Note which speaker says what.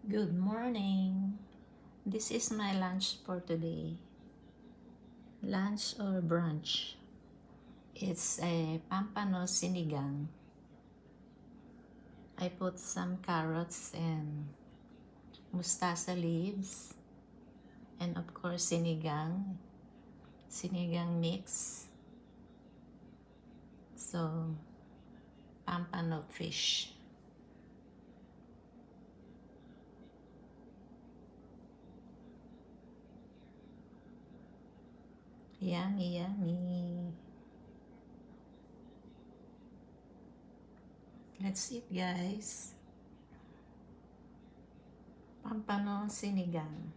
Speaker 1: Good morning. This is my lunch for today. Lunch or brunch. It's a pampano sinigang. I put some carrots and mustasa leaves and of course sinigang mix. So pampano fish. Yummy, yummy. Let's eat, guys. Pampano sinigang.